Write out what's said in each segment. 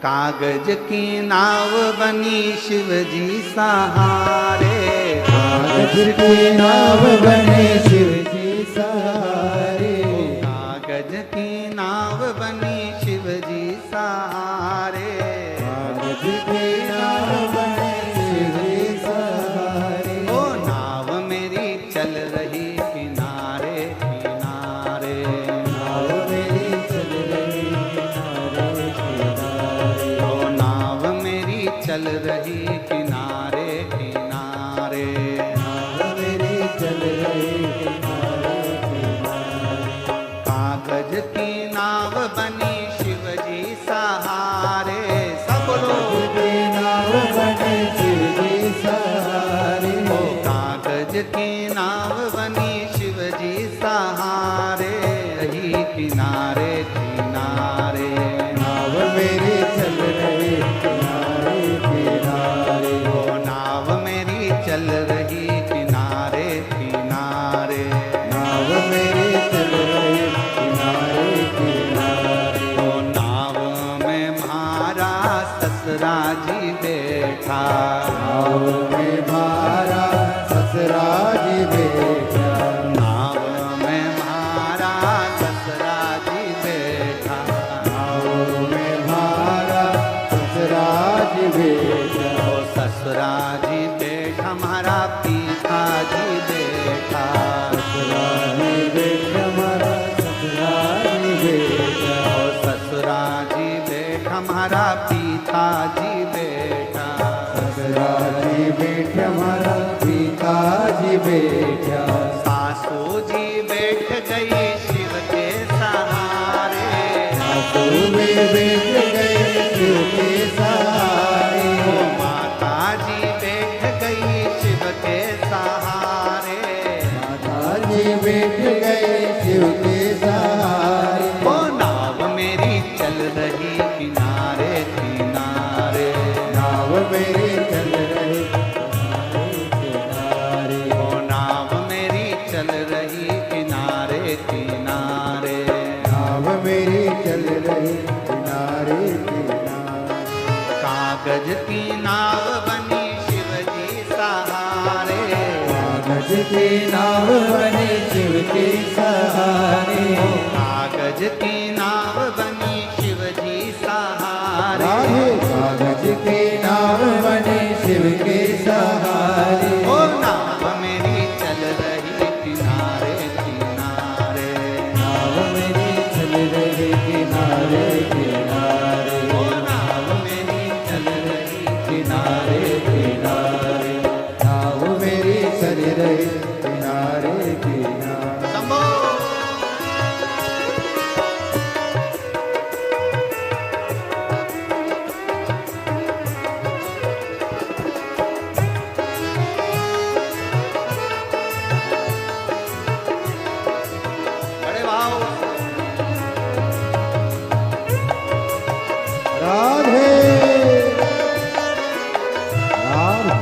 कागज की नाव बनी शिव जी सहारे, कागज की नाव बने शिव जी सहारे, कागज की नाव बनी शिव जी सहारे, कागज की नाव बने शिव जी सहारे। ओ नाव मेरी चल रही किनारे किनारे, नाव मेरी चल रही किनारे किनारे, ओ नाव मेरी चल रही किनारे किनारे, नाव मेरी चल रही किनारे किनारे। कागज की नाव बनी शिव जी सहारे, सब लोग कागज की नाव बने शिव जी सहारे, ओ कागज की नाव बनी शिव जी सहारे, रही किनारे किनारे, नाव मेरी चल रही किनारे किनारे, ओ नाव मेरी चल रही किनारे किनारे, नाव मेरी चल रही किनारे किनारे। ओ नाव में म्हारा ससुरा जी बैठा, नाव में मारा ससुरा जी बैठा, नाव में म्हारा ससुरा जी बैठा, नाव में मारा ससुरा जी बैठा, ओ ससुरा जी बैठा हमारा पिता जी बैठा, ससुरा जी बैठा मारा ससुरा जी बैठा, ओ ससुरा जी बैठा हमारा पिता जी बैठा, ससुरा जी बैठा मारा पिताजी बैठा, सासू जी बैठ गई शिव के सहारे, सासू में बैठ गए शिव के सहारे, ओ माता जी बैठ गई शिव के सहारे, माता जी बैठ गए शिव के सहारे। ओ नाव मेरी चल रही किनारे किनारे, नाव मेरी चल रही किनारे, ओ नाव मेरी चल रही किनारे किनारे, नाव मेरी चल रही किनारे किनारे। कागज की नाव बनी शिव जी सहारे, कागज की नाव बने शिव के सहारे, कागज की नाव बनी शिव जी सहारे, राधे कागज की नाव बने शिव के सहारे, ओ नाव मेरी चल रही किनारे किनारे, नाव मेरी चल रही किनारे किनारे, ओ नाव मेरी चल रही किनारे किनारे, नाव मेरी चल रही किनारे किनारे। शंभो। बड़े भाव राधे राधे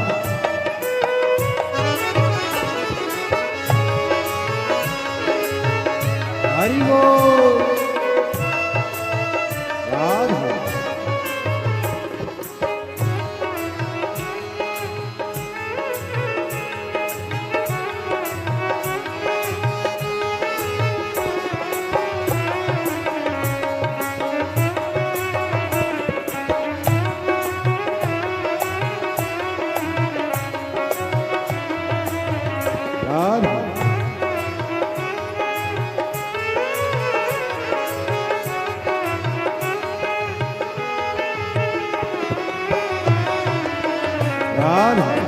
हरि बोल राधे राधे राधे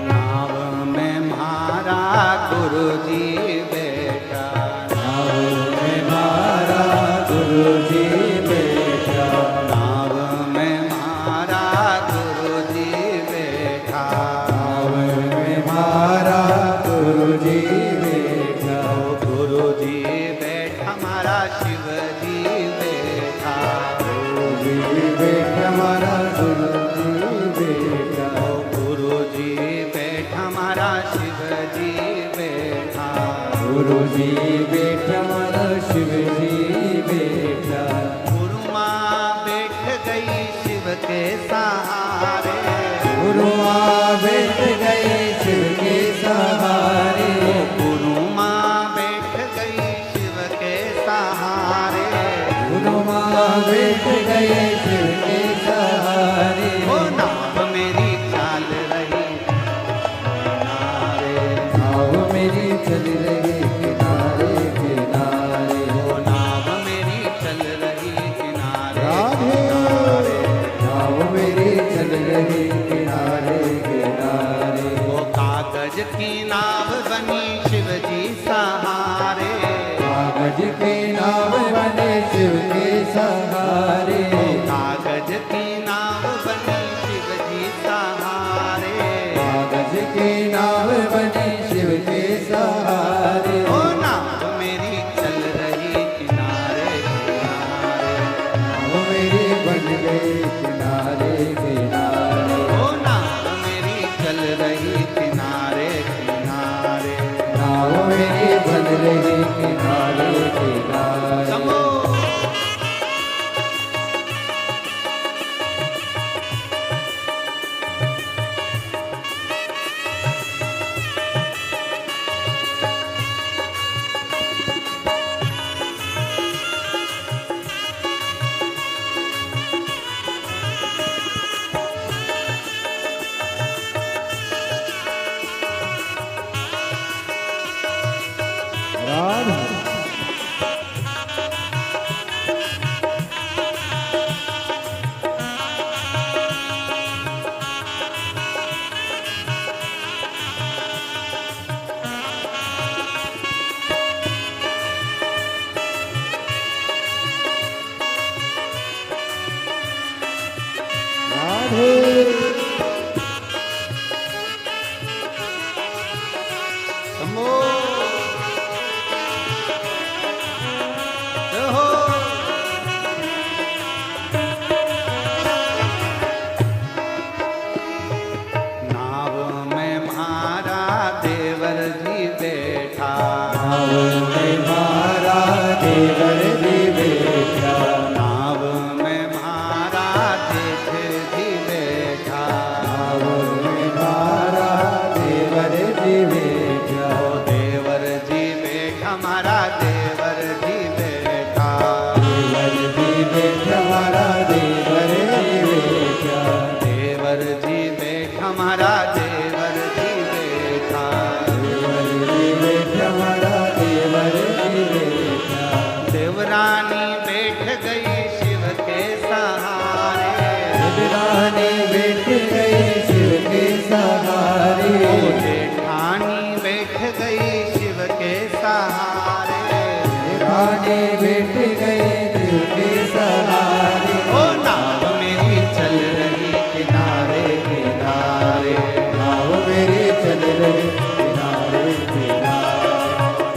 नाव में म्हारा गुरु जी बैठा, नाव में मारा गुरु जी बैठा, नाव में म्हारा जी बैठा। गुरु माँ बैठ गई शिव के सहारे, गुरु माँ बैठ गए शिव के सहारे। गुरु माँ बैठ गई शिव के सहारे, गुरु माँ बैठ गए शिव के सहारे। ओ नाव मेरी चाल रही किनारे, नाव मेरी चल रही किनारे किनारे। ओ नाव मेरी चल रही किनारे राधे। किनारे। नाव मेरी चल रही किनारे किनारे। वो कागज की नाव बनी शिव जी सहारे, कागज की नाव बने शिव के सहारे। कागज की नाव बनी शिव जी सहारे, कागज की नाव बने शिव के सहारे। ओ नाव मेरी चल रही किनारे किनारे, नाव मेरी बन गई किनारे किनारे। ओ नाव मेरी चल रही किनारे किनारे। नाव मेरी बन रही किनारे किनारे। समो राधे। समो जय हो। नाव में मारा देवर जी बैठा, नाव में मारा देवर जी बैठा। नाव में मारा जेठ जी बैठा, नाव में मारा देवर जी बैठा। ओ देवर जी बैठा मारा देवर जी बैठा, देवर जी बैठा मारा देवर जी बैठा। देवर जी बैठा मारा देवर जी बैठा, देवर जी बैठा मारा देवर जी बैठा। देवरानी बैठ गई शिव के सहारे, देवरानी बैठ गई शिव के सहारे। ओ जेठानी बैठ गई शिव के सहारे, रानी बैठ गए शिव के सहारे। ओ नाव मेरी चल रही किनारे किनारे, नाव मेरी चल रही किनारे किनारे।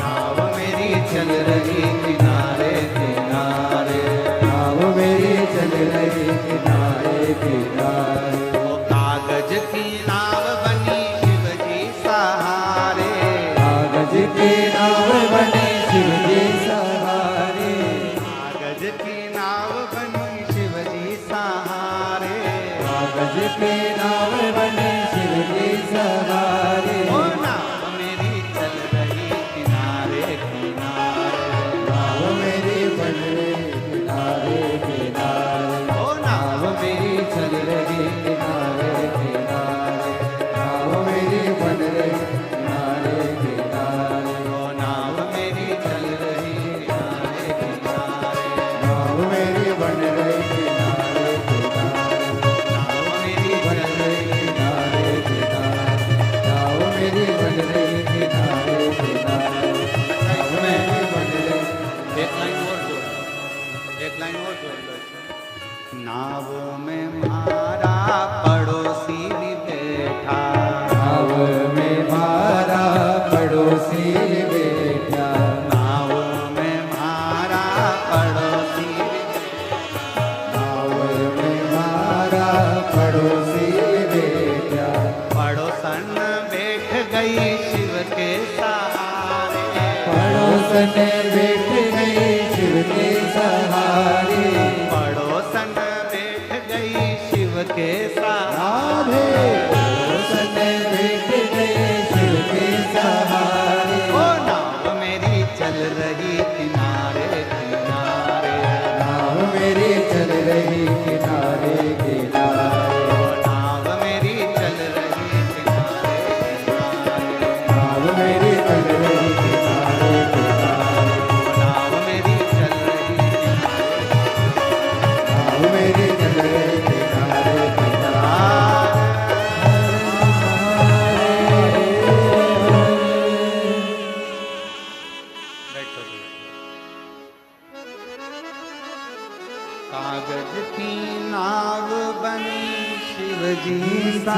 नाव मेरी चल रही किनारे किनारे। नाव मेरी चल रही किनारे किनारे। ओ कागज की नाव बनी शिव जी सहारे, कागज की नाव बने शिव जी सहारे। कागज की नाव बनी शिव जी सहारे, कागज की नाव बने शिव जी सहारे। ओ नाव मेरी चल रही किनारे किनारे, नाव मेरी बन रही किनारे किनारे। ओ नाव मेरी चल रही किनारे किनारे। नाव मेरी बन रही किनारे किनारे। ओ नाव मेरी चल रही किनारे किनारे, नाव मेरी बन रही किनारे किनारे। नाव मेरी बन चल रही रही। किनारे किनारे। नाव मेरी बन रही किनारे किनारे। नाव मेरी बन रही। एक लाइन और जोड़ लो, एक लाइन और जोड़ लो इसमें। नाव में मारा पड़ोसी भी बैठा, नाव में मारा पड़ोसी बैठा। नाव में मारा पड़ोसी भी बैठा, नाव में मारा पड़ोसी बैठा। पड़ोसन बैठ गई शिव के सहारे, पड़ोसन बैठ गई शिव कागज की नाव बनी शिव जी सा